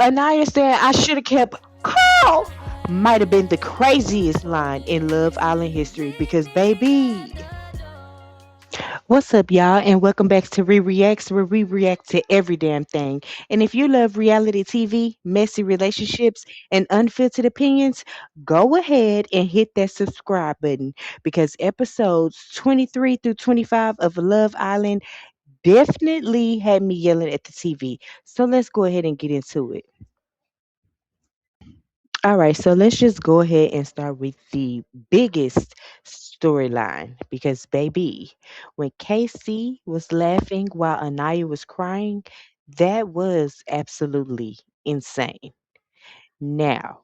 Anaya said I should have kept Carl. Might have been the craziest line in Love Island history because, baby. What's up, y'all? And welcome back to Reacts, where we react to every damn thing. And if you love reality TV, messy relationships, and unfiltered opinions, go ahead and hit that subscribe button because episodes 23 through 25 of Love Island definitely had me yelling at the TV. So let's go ahead and get into it. All right, so let's just go ahead and start with the biggest storyline because, baby, when Casey was laughing while Anaya was crying, that was absolutely insane. Now,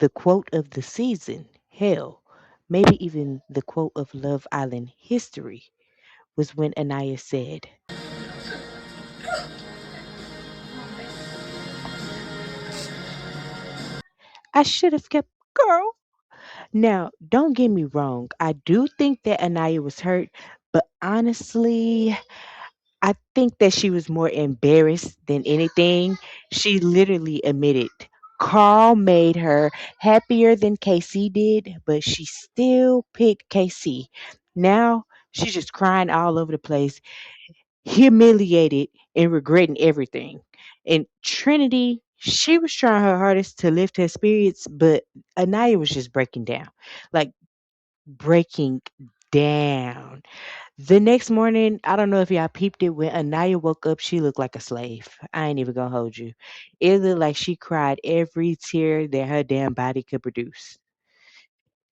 the quote of the season, hell, maybe even the quote of Love Island history, was when Anaya said, I should have kept girl. Now, don't get me wrong. I do think that Anaya was hurt, but honestly, I think that she was more embarrassed than anything. She literally admitted Carl made her happier than KC did, but she still picked KC. Now she's just crying all over the place, humiliated and regretting everything. And Trinity, she was trying her hardest to lift her spirits, but Anaya was just breaking down. Like breaking down. The next morning, I don't know if y'all peeped it. When Anaya woke up, she looked like a slave. I ain't even gonna hold you. It looked like she cried every tear that her damn body could produce.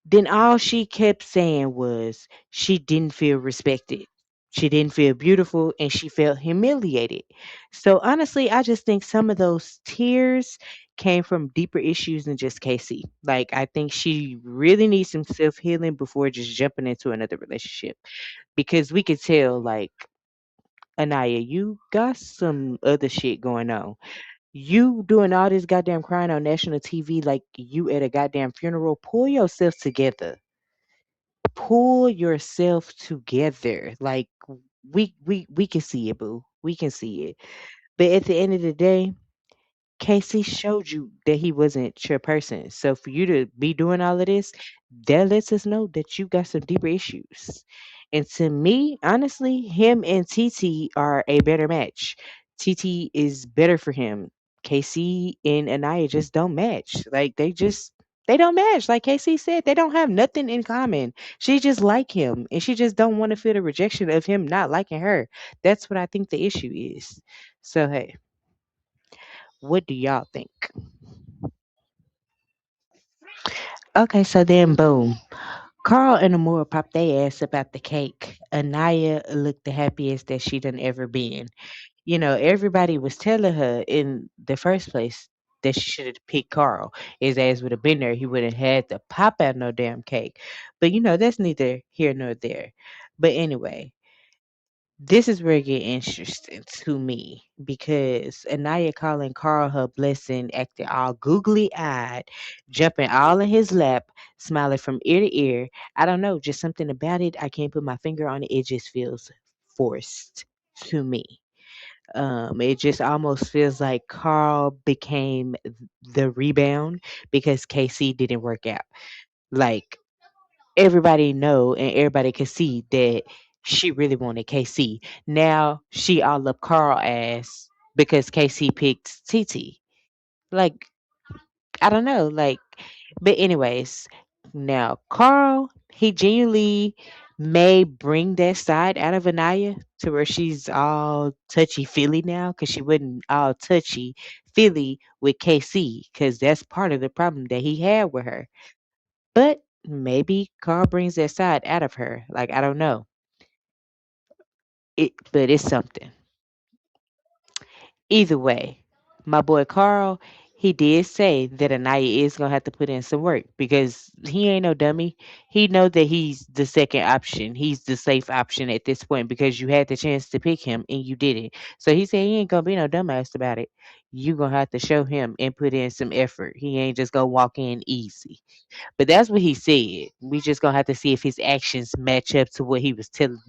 Then all she kept saying was she didn't feel respected. She didn't feel beautiful and she felt humiliated. So honestly, I just think some of those tears came from deeper issues than just Casey. Like I think she really needs some self healing before just jumping into another relationship. Because we could tell like Anaya, you got some other shit going on. You doing all this goddamn crying on national TV like you at a goddamn funeral. Pull yourself together. Pull yourself together. Like we can see it, boo. We can see it. But at the end of the day, Casey showed you that he wasn't your person. So for you to be doing all of this, that lets us know that you got some deeper issues. And to me, honestly, him and Titi are a better match. Titi is better for him. Casey and Anaya just don't match. Like they don't match. Like Casey said, they don't have nothing in common. She just like him and she just don't want to feel the rejection of him not liking her. That's what I think the issue is. So hey, what do y'all think? Okay, so then boom. Carl and Amora popped their ass about the cake. Anaya looked the happiest that she done ever been. You know, everybody was telling her in the first place that she should have picked Carl. His ass would have been there. He wouldn't have had to pop out no damn cake. But you know, that's neither here nor there. But anyway, this is where it get interesting to me because Anaya calling Carl her blessing, acting all googly eyed, jumping all in his lap, smiling from ear to ear. I don't know, just something about it. I can't put my finger on it. It just feels forced to me. It just almost feels like Carl became the rebound because KC didn't work out. Like everybody know and everybody could see that she really wanted KC. Now she all up Carl ass because KC picked TT. Like I don't know, like but anyways, now Carl he genuinely may bring that side out of Anaya to where she's all touchy feely now because she wasn't all touchy feely with KC because that's part of the problem that he had with her. But maybe Carl brings that side out of her. Like I don't know. But it's something. Either way, my boy Carl, he did say that Anaya is gonna have to put in some work because he ain't no dummy. He know that he's the second option. He's the safe option at this point because you had the chance to pick him and you didn't. So he said he ain't gonna be no dumbass about it. You gonna have to show him and put in some effort. He ain't just gonna walk in easy. But that's what he said. We just gonna have to see if his actions match up to what he was telling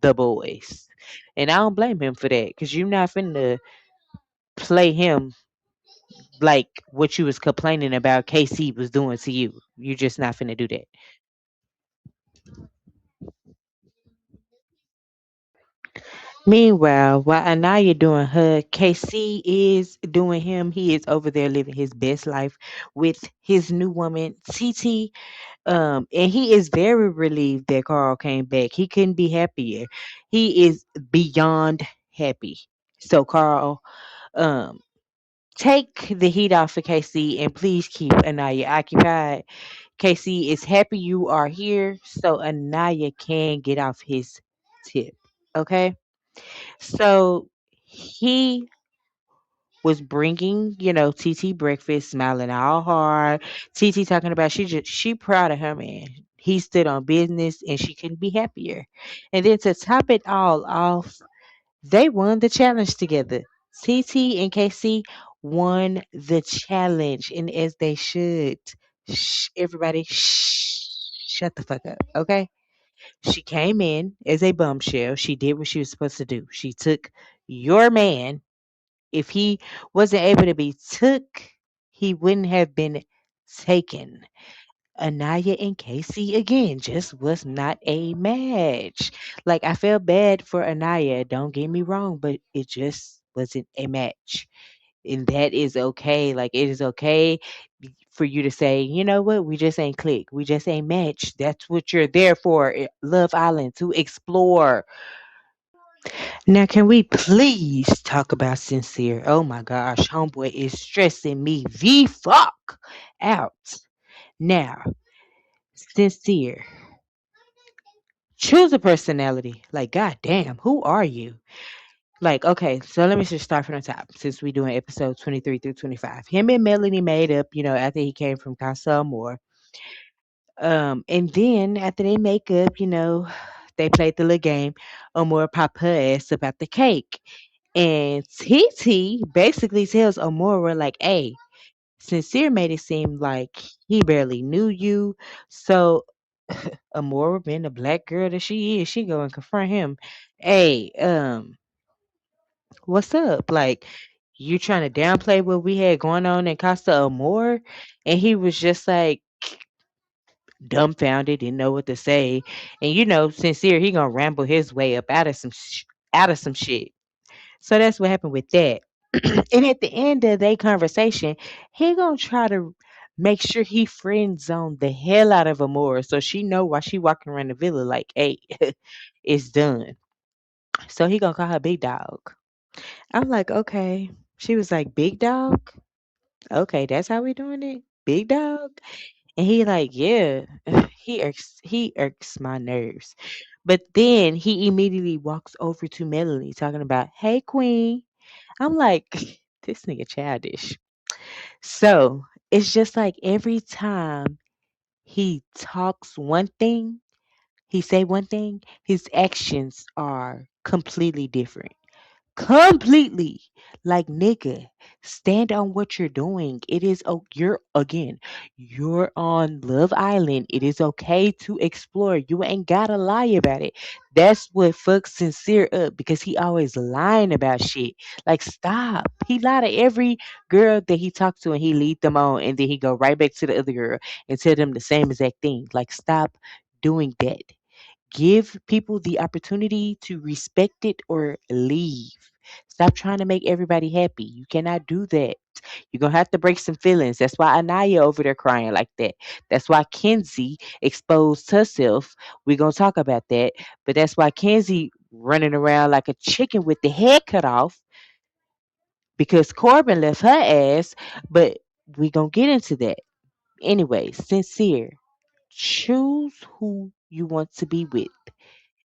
the boys. And I don't blame him for that, because you're not finna play him like what you was complaining about KC was doing to you. You just not finna do that. Meanwhile, while Anaya doing her, KC is doing him. He is over there living his best life with his new woman, Titi. And he is very relieved that Carl came back. He couldn't be happier. He is beyond happy. So Carl, um, take the heat off of KC and please keep Anaya occupied. KC is happy you are here, so Anaya can get off his tip. Okay? So he was bringing, TT breakfast, smiling all hard. TT talking about she proud of her man. He stood on business and she couldn't be happier. And then to top it all off, they won the challenge together. TT and KC won the challenge, and as they should. Shh, everybody, shh, shut the fuck up, okay? She came in as a bombshell. She did what she was supposed to do. She took your man. If he wasn't able to be took, he wouldn't have been taken. Anaya and Casey again just was not a match. Like I felt bad for Anaya, don't get me wrong, but it just wasn't a match. And that is okay. Like it is okay for you to say, you know what, we just ain't click. We just ain't match. That's what you're there for, Love Island, to explore. Now, can we please talk about Sincere? Oh my gosh, homeboy is stressing me the fuck out. Now, Sincere, choose a personality. Like, goddamn, who are you? Like, okay, so let me just start from the top since we doing episode 23 through 25. Him and Melanie made up, after he came from Casa Amor. And then after they make up, they played the little game. Amor pop her ass about the cake. And Titi basically tells Amora, like, hey, Sincere made it seem like he barely knew you. So Amora, being the black girl that she is, she go and confront him. Hey, what's up? Like, you trying to downplay what we had going on in Costa Amor? And he was just like dumbfounded, didn't know what to say. And Sincere, he gonna ramble his way up out of some shit. So that's what happened with that. And at the end of their conversation, he gonna try to make sure he friend zone the hell out of Amora so she know why she walking around the villa like, hey, it's done. So he gonna call her big dog. I'm like, okay. She was like, big dog? Okay, that's how we doing it? Big dog? And he like, yeah. He irks my nerves. But then he immediately walks over to Melanie talking about, hey queen. I'm like, this nigga childish. So it's just like every time he talks one thing, he say one thing, his actions are completely different. Completely. Like, nigga, stand on what you're doing. It is, you're, again, you're on Love Island. It is okay to explore. You ain't gotta lie about it. That's what fucks Sincere up because he always lying about shit. Like, stop. He lied to every girl that he talked to and he lead them on and then he go right back to the other girl and tell them the same exact thing. Like, stop doing that. Give people the opportunity to respect it or leave. Stop trying to make everybody happy. You cannot do that. You're gonna have to break some feelings. That's why Anaya over there crying like that. That's why Kenzie exposed herself. We're gonna talk about that. But that's why Kenzie running around like a chicken with the head cut off because Corbin left her ass. But we gonna get into that. Anyway, Sincere. Choose who you want to be with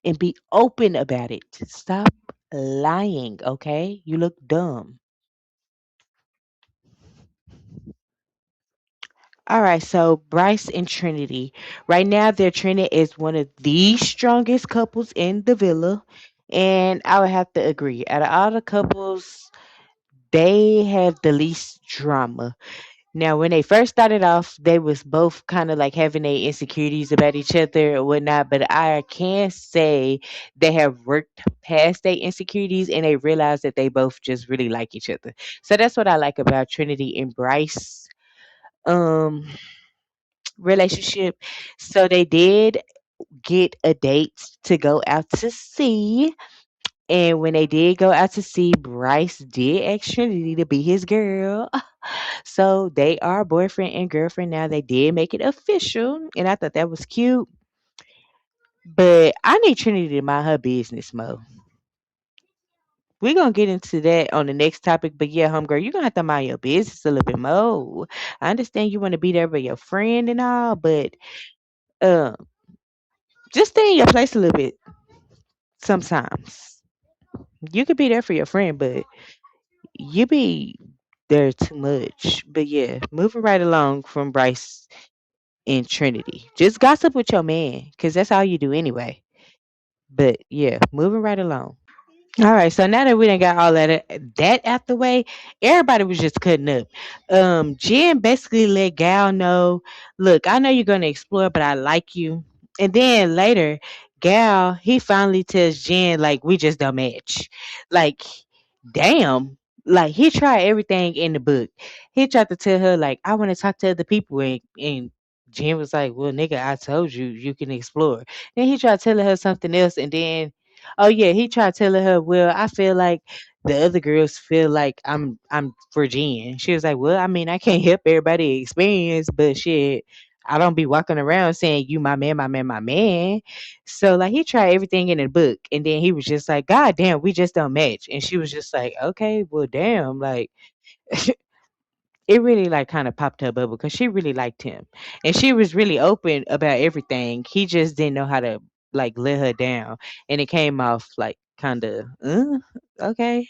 and be open about it. Stop lying, okay? You look dumb. All right, so Bryce and Trinity. Right now, their Trinity is one of the strongest couples in the villa. And I would have to agree. Out of all the couples, they have the least drama. Now, when they first started off, they was both kind of like having their insecurities about each other or whatnot. But I can say they have worked past their insecurities and they realized that they both just really like each other. So that's what I like about Trinity and Bryce um relationship. So they did get a date to go out to sea. And when they did go out to sea, Bryce did ask Trinity to be his girl. So they are boyfriend and girlfriend now. They did make it official, and I thought that was cute. But I need Trinity to mind her business, Mo. We're gonna get into that on the next topic, but yeah, homegirl, you're gonna have to mind your business a little bit more. I understand you want to be there for your friend and all, but um, just stay in your place a little bit. Sometimes you could be there for your friend, but you be there too much. But yeah, moving right along from Bryce and Trinity. Just gossip with your man, because that's all you do anyway. But yeah, moving right along. All right, so now that we done got all that out the way, everybody was just cutting up. Jen basically let Gal know, look, I know you're gonna explore, but I like you. And then later, Gal, he finally tells Jen, like, we just don't match. Like, damn. Like he tried everything in the book. He tried to tell her, like, I want to talk to other people and Jen was like, well, nigga, I told you you can explore. Then he tried telling her something else, and then oh yeah, he tried telling her, "Well, I feel like the other girls feel like I'm for Jen." She was like, "Well, I mean, I can't help everybody experience, but shit, I don't be walking around saying you my man, my man, my man." So like he tried everything in the book, and then he was just like, "God damn, we just don't match." And she was just like, "Okay, well, damn." Like it really like kind of popped her bubble because she really liked him, and she was really open about everything. He just didn't know how to like let her down, and it came off like kind of okay.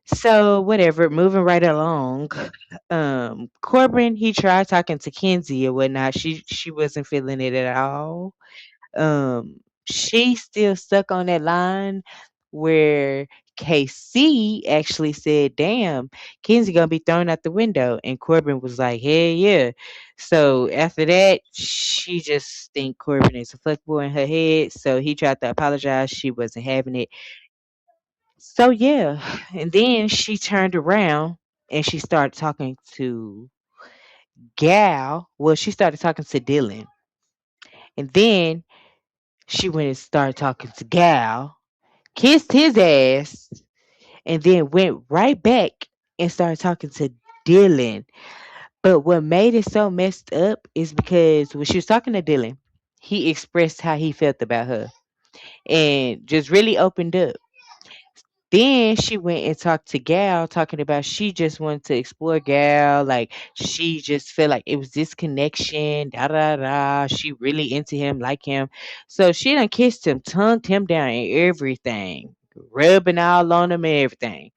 So whatever, moving right along. Corbin, he tried talking to Kenzie or whatnot. She wasn't feeling it at all. She still stuck on that line where KC actually said, "Damn, Kenzie gonna be thrown out the window," and Corbin was like, "Hey, yeah." So after that, she just think Corbin is a fuckboy in her head. So he tried to apologize. She wasn't having it. So yeah, and then she turned around and she started talking to Gal. Well, she started talking to Dylan, and then she went and started talking to Gal, kissed his ass, and then went right back and started talking to Dylan. But what made it so messed up is because when she was talking to Dylan, he expressed how he felt about her and just really opened up. Then she went and talked to Gal, talking about she just wanted to explore Gal. Like she just felt like it was this connection, da da da. She really into him, like him. So she done kissed him, tongued him down and everything, rubbing all on him and everything.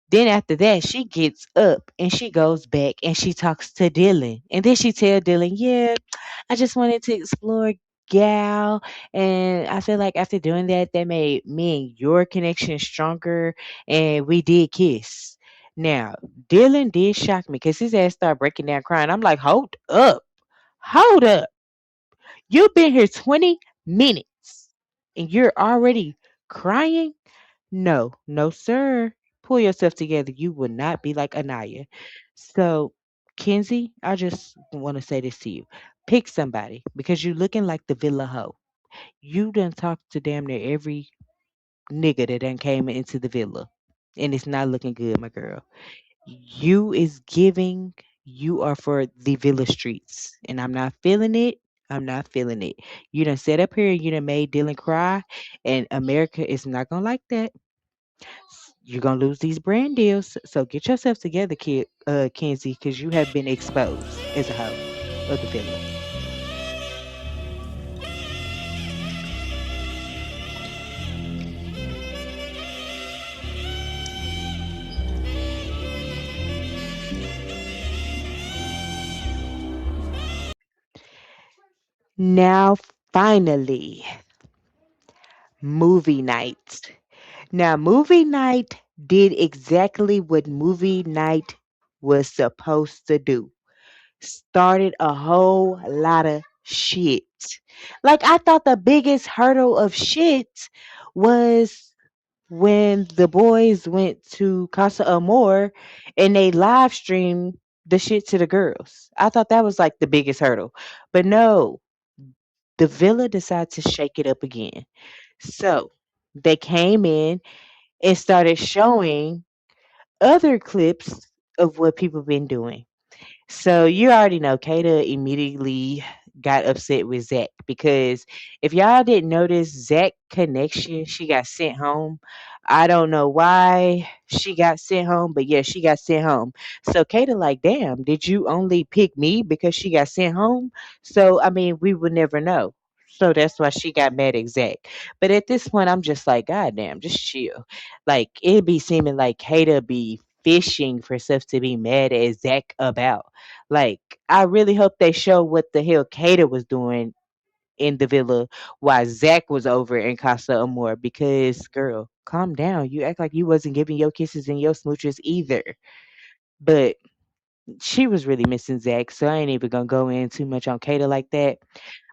Then after that, she gets up and she goes back and she talks to Dylan. And then she tell Dylan, yeah, I just wanted to explore Gal. And I feel like after doing that, that made me and your connection stronger. And we did kiss. Now, Dylan did shock me because his ass started breaking down crying. I'm like, hold up. Hold up. You've been here 20 minutes and you're already crying? No, no, sir. Pull yourself together. You will not be like Aniya. So, Kenzie, I just want to say this to you. Pick somebody because you're looking like the villa hoe. You done talked to damn near every nigga that done came into the villa. And it's not looking good, my girl. You is giving, you are for the villa streets. And I'm not feeling it. I'm not feeling it. You done set up here and you done made Dylan cry. And America is not gonna like that. You're gonna lose these brand deals. So get yourself together, Kenzie, because you have been exposed as a hoe of the villa. Now, finally, movie night. Now, movie night did exactly what movie night was supposed to do. Started a whole lot of shit. Like I thought the biggest hurdle of shit was when the boys went to Casa Amor and they live streamed the shit to the girls. I thought that was like the biggest hurdle. But no, the villa decided to shake it up again. So they came in and started showing other clips of what people been doing. So you already know Kata immediately got upset with Zach because if y'all didn't notice Zach connection, she got sent home. I don't know why she got sent home, but yeah, she got sent home. So Kata like, damn, did you only pick me because she got sent home? So I mean, we would never know. So that's why she got mad at Zach. But at this point, I'm just like, God damn, just chill. Like it be seeming like Kata be fishing for stuff to be mad at Zach about. Like, I really hope they show what the hell Kata was doing in the villa while Zach was over in Casa Amor because, girl, calm down. You act like you wasn't giving your kisses and your smooches either. But she was really missing Zach, so I ain't even gonna go in too much on Kata like that.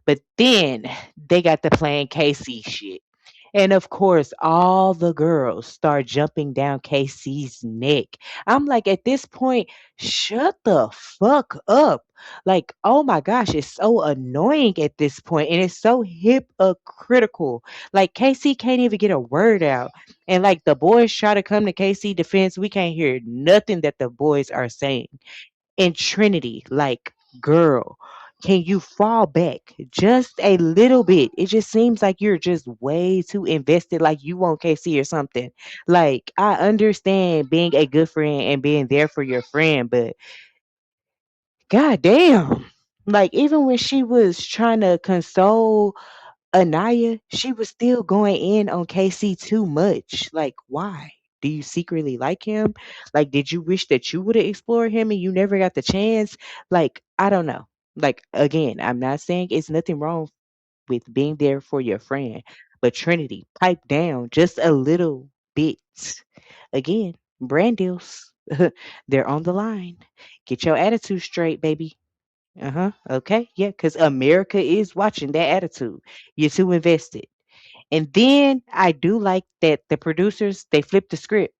But then they got the playing Casey shit. And of course, all the girls start jumping down KC's neck. I'm like, at this point, shut the fuck up. Like, oh my gosh, it's so annoying at this point, and it's so hypocritical. Like, KC can't even get a word out. And like, the boys try to come to KC defense. We can't hear nothing that the boys are saying. And Trinity, like, girl, can you fall back just a little bit? It just seems like you're just way too invested, like you want KC or something. Like, I understand being a good friend and being there for your friend, but god damn. Like, even when she was trying to console Anaya, she was still going in on KC too much. Like, why? Do you secretly like him? Like, did you wish that you would have explored him and you never got the chance? Like, I don't know. Like, again, I'm not saying it's nothing wrong with being there for your friend, but Trinity, pipe down just a little bit. Again, brand deals, they're on the line. Get your attitude straight, baby. Uh-huh. Okay. Yeah, because America is watching that attitude. You're too invested. And then I do like that the producers they flipped the script.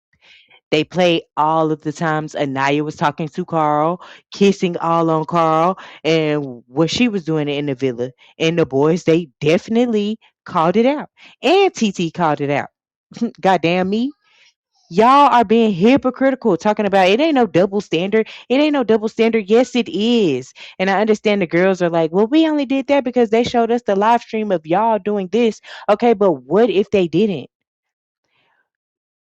They play all of the times Anaya was talking to Carl, kissing all on Carl, and what she was doing in the villa. And the boys, they definitely called it out. And Titi called it out. Goddamn me. Y'all are being hypocritical talking about it ain't no double standard. It ain't no double standard. Yes, it is. And I understand the girls are like, well, we only did that because they showed us the live stream of y'all doing this. Okay, but what if they didn't?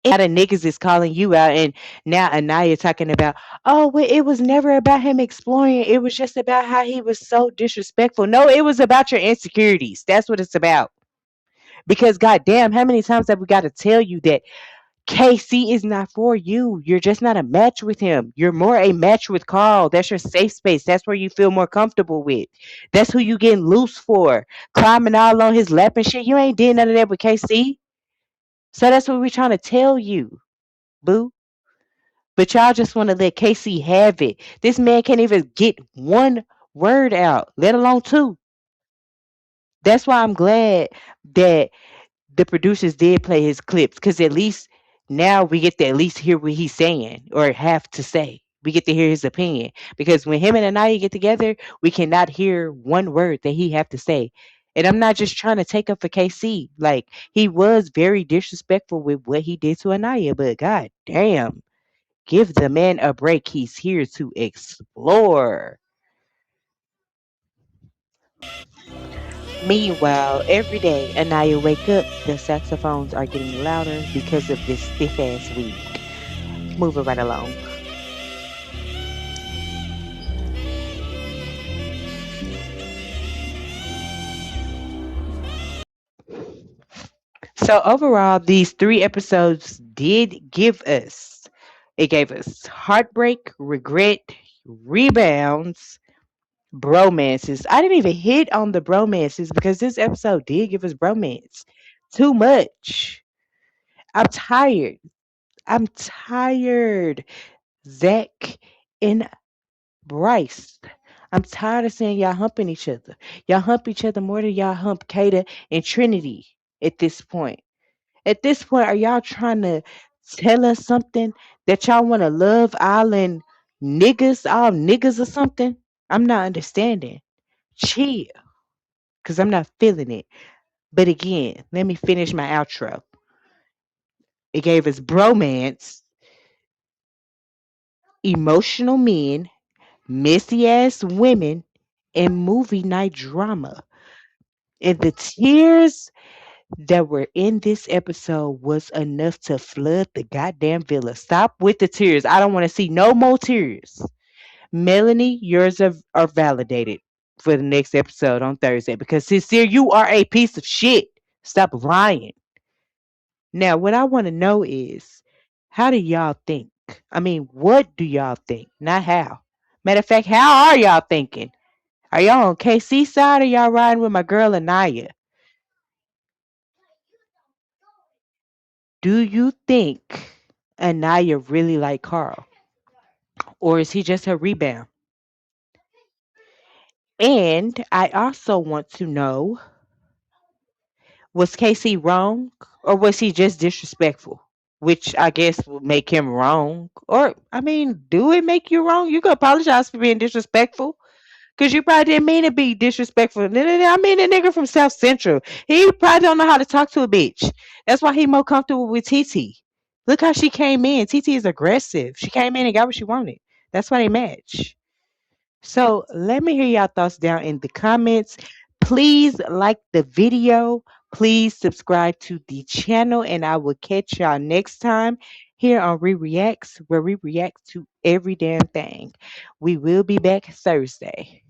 A lot of niggas is calling you out, and now Anaya talking about, oh, well, it was never about him exploring. It was just about how he was so disrespectful. No, it was about your insecurities. That's what it's about. Because goddamn, how many times have we got to tell you that KC is not for you. You're just not a match with him. You're more a match with Carl. That's your safe space. That's where you feel more comfortable with. That's who you getting loose for. Climbing all on his lap and shit. You ain't did none of that with KC. So that's what we're trying to tell you, boo. But y'all just want to let KC have it. This man can't even get one word out, let alone two. That's why I'm glad that the producers did play his clips because at least now we get to at least hear what he's saying or have to say. We get to hear his opinion because when him and Anaya get together, we cannot hear one word that he have to say. And I'm not just trying to take up for KC. Like he was very disrespectful with what he did to Anaya, but god damn, give the man a break. He's here to explore. Meanwhile, every day Anaya wake up, the saxophones are getting louder because of this stiff ass week. Moving right along. So overall, these three episodes did give us it gave us heartbreak, regret, rebounds, bromances. I didn't even hit on the bromances because this episode did give us bromance. Too much. I'm tired. I'm tired. Zach And Bryce, I'm tired of seeing y'all humping each other. Y'all hump each other more than y'all hump Kata and Trinity at this point. At this point, are y'all trying to tell us something that y'all want to love island niggas, all niggas or something? I'm not understanding. Chill, because I'm not feeling it. But again, let me finish my outro. It gave us bromance, emotional men, messy ass women, and movie night drama. And the tears that were in this episode was enough to flood the goddamn villa. Stop with the tears. I don't want to see no more tears. Melanie, yours are validated for the next episode on Thursday because sincere, you are a piece of shit. Stop lying. Now, what I want to know is how do y'all think? I mean, what do y'all think? Not how. Matter of fact, how are y'all thinking? Are y'all on KC side or y'all riding with my girl Aniya? Do you think Anaya really like Carl? Or is he just her rebound? And I also want to know, was Casey wrong or was he just disrespectful? Which I guess would make him wrong. Or, I mean, do it make you wrong? You can apologize for being disrespectful. Because you probably didn't mean to be disrespectful. I mean, the nigga from South Central. He probably don't know how to talk to a bitch. That's why he more comfortable with Titi. Look how she came in. Titi is aggressive. She came in and got what she wanted. That's why they match. So let me hear y'all thoughts down in the comments. Please like the video. Please subscribe to the channel, and I will catch y'all next time here on Reacts, where we react to every damn thing. We will be back Thursday.